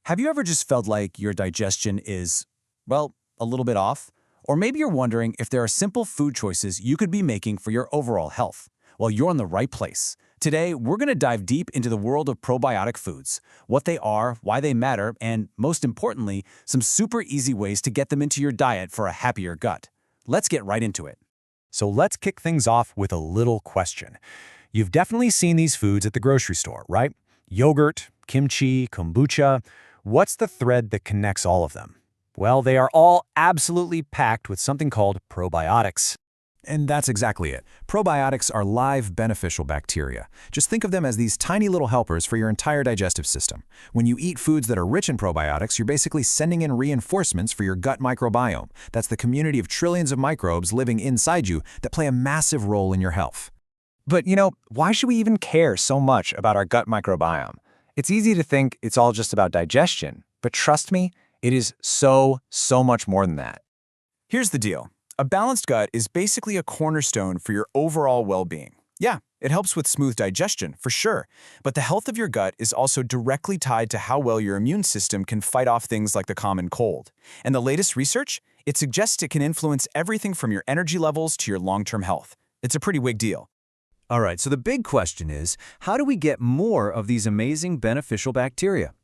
Have you ever just felt like your digestion is, well, a little bit off? Or maybe you're wondering if there are simple food choices you could be making for your overall health. Well, you're in the right place. Today, we're going to dive deep into the world of probiotic foods, what they are, why they matter, and most importantly, some super easy ways to get them into your diet for a happier gut. Let's get right into it. So let's kick things off with a little question. You've definitely seen these foods at the grocery store, right? Yogurt, kimchi, kombucha. What's the thread that connects all of them? Well, they are all absolutely packed with something called probiotics. And that's exactly it. Probiotics are live, beneficial bacteria. Just think of them as these tiny little helpers for your entire digestive system. When you eat foods that are rich in probiotics, you're basically sending in reinforcements for your gut microbiome. That's the community of trillions of microbes living inside you that play a massive role in your health. But, why should we even care so much about our gut microbiome? It's easy to think it's all just about digestion, but trust me, it is so much more than that. Here's the deal. A balanced gut is basically a cornerstone for your overall well-being. Yeah, it helps with smooth digestion, for sure, but the health of your gut is also directly tied to how well your immune system can fight off things like the common cold. And the latest research, it suggests it can influence everything from your energy levels to your long-term health. It's a pretty big deal. All right, so the big question is, how do we get more of these amazing beneficial bacteria?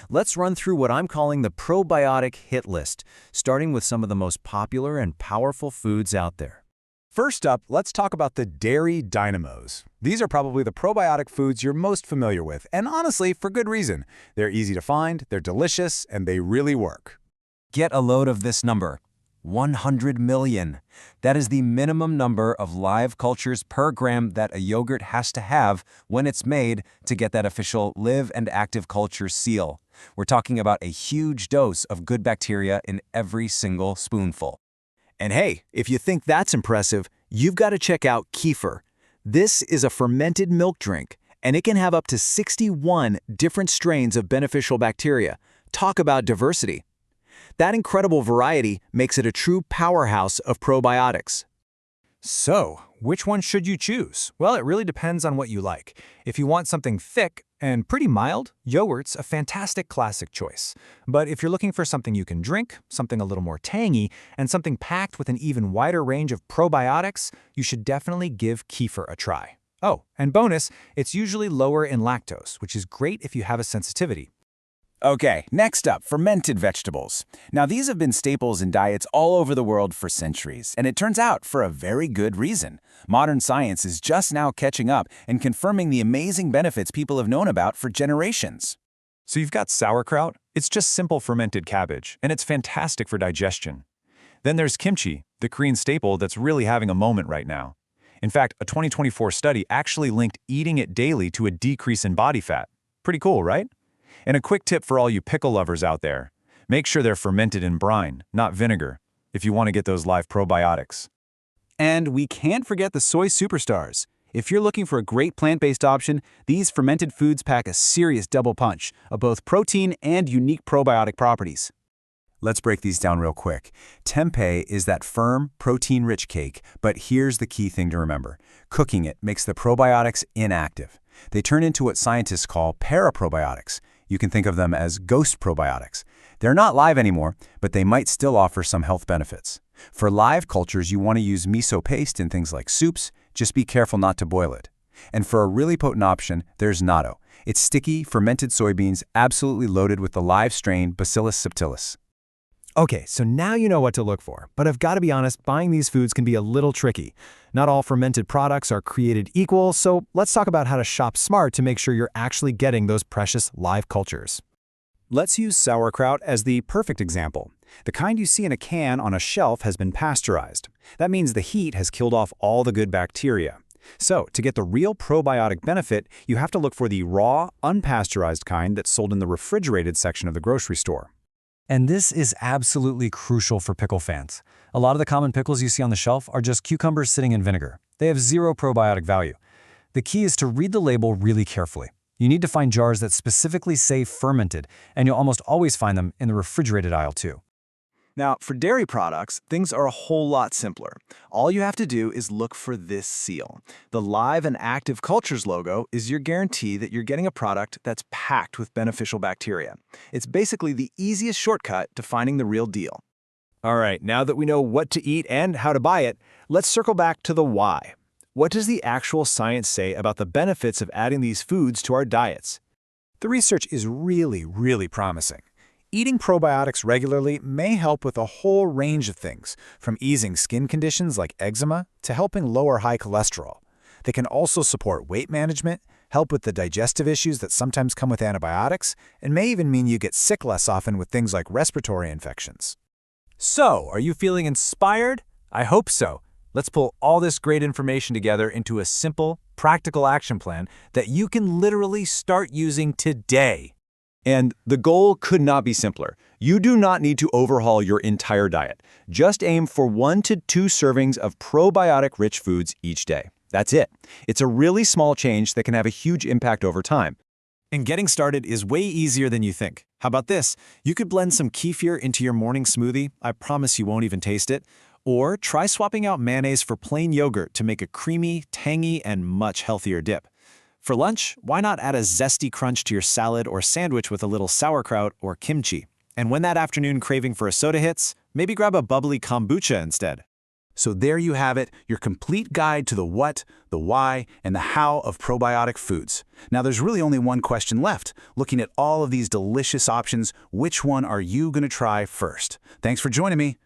Let's run through what I'm calling the probiotic hit list, starting with some of the most popular and powerful foods out there. First up, let's talk about the dairy dynamos. These are probably the probiotic foods you're most familiar with, and honestly, for good reason. They're easy to find, they're delicious, and they really work. Get a load of this number. 100 million. That is the minimum number of live cultures per gram that a yogurt has to have when it's made to get that official live and active culture seal. We're talking about a huge dose of good bacteria in every single spoonful. And hey, if you think that's impressive, you've got to check out kefir. This is a fermented milk drink, and it can have up to 61 different strains of beneficial bacteria. Talk about diversity. That incredible variety makes it a true powerhouse of probiotics. So, which one should you choose? Well, it really depends on what you like. If you want something thick and pretty mild, yogurt's a fantastic classic choice. But if you're looking for something you can drink, something a little more tangy, and something packed with an even wider range of probiotics, you should definitely give kefir a try. Oh, and bonus, it's usually lower in lactose, which is great if you have a sensitivity. Okay, next up, fermented vegetables. Now, these have been staples in diets all over the world for centuries, and it turns out for a very good reason. Modern science is just now catching up and confirming the amazing benefits people have known about for generations. So you've got sauerkraut. It's just simple fermented cabbage, and it's fantastic for digestion. Then there's kimchi, the Korean staple that's really having a moment right now. In fact, a 2024 study actually linked eating it daily to a decrease in body fat. Pretty cool, right? And a quick tip for all you pickle lovers out there. Make sure they're fermented in brine, not vinegar, if you want to get those live probiotics. And we can't forget the soy superstars. If you're looking for a great plant-based option, these fermented foods pack a serious double punch of both protein and unique probiotic properties. Let's break these down real quick. Tempeh is that firm, protein-rich cake, but here's the key thing to remember. Cooking it makes the probiotics inactive. They turn into what scientists call paraprobiotics. You can think of them as ghost probiotics. They're not live anymore, but they might still offer some health benefits. For live cultures, you want to use miso paste in things like soups. Just be careful not to boil it. And for a really potent option, there's natto. It's sticky, fermented soybeans, absolutely loaded with the live strain Bacillus subtilis. Okay, so now you know what to look for, but I've got to be honest, buying these foods can be a little tricky. Not all fermented products are created equal, so let's talk about how to shop smart to make sure you're actually getting those precious live cultures. Let's use sauerkraut as the perfect example. The kind you see in a can on a shelf has been pasteurized. That means the heat has killed off all the good bacteria. So, to get the real probiotic benefit, you have to look for the raw, unpasteurized kind that's sold in the refrigerated section of the grocery store. And this is absolutely crucial for pickle fans. A lot of the common pickles you see on the shelf are just cucumbers sitting in vinegar. They have zero probiotic value. The key is to read the label really carefully. You need to find jars that specifically say fermented, and you'll almost always find them in the refrigerated aisle too. Now, for dairy products, things are a whole lot simpler. All you have to do is look for this seal. The Live and Active Cultures logo is your guarantee that you're getting a product that's packed with beneficial bacteria. It's basically the easiest shortcut to finding the real deal. All right, now that we know what to eat and how to buy it, let's circle back to the why. What does the actual science say about the benefits of adding these foods to our diets? The research is really promising. Eating probiotics regularly may help with a whole range of things, from easing skin conditions like eczema to helping lower high cholesterol. They can also support weight management, help with the digestive issues that sometimes come with antibiotics, and may even mean you get sick less often with things like respiratory infections. So, are you feeling inspired? I hope so. Let's pull all this great information together into a simple, practical action plan that you can literally start using today. And the goal could not be simpler. You do not need to overhaul your entire diet. Just aim for 1 to 2 servings of probiotic-rich foods each day. That's it. It's a really small change that can have a huge impact over time. And getting started is way easier than you think. How about this? You could blend some kefir into your morning smoothie. I promise you won't even taste it. Or try swapping out mayonnaise for plain yogurt to make a creamy, tangy, and much healthier dip. For lunch, why not add a zesty crunch to your salad or sandwich with a little sauerkraut or kimchi? And when that afternoon craving for a soda hits, maybe grab a bubbly kombucha instead. So there you have it, your complete guide to the what, the why, and the how of probiotic foods. Now there's really only one question left. Looking at all of these delicious options, which one are you going to try first? Thanks for joining me.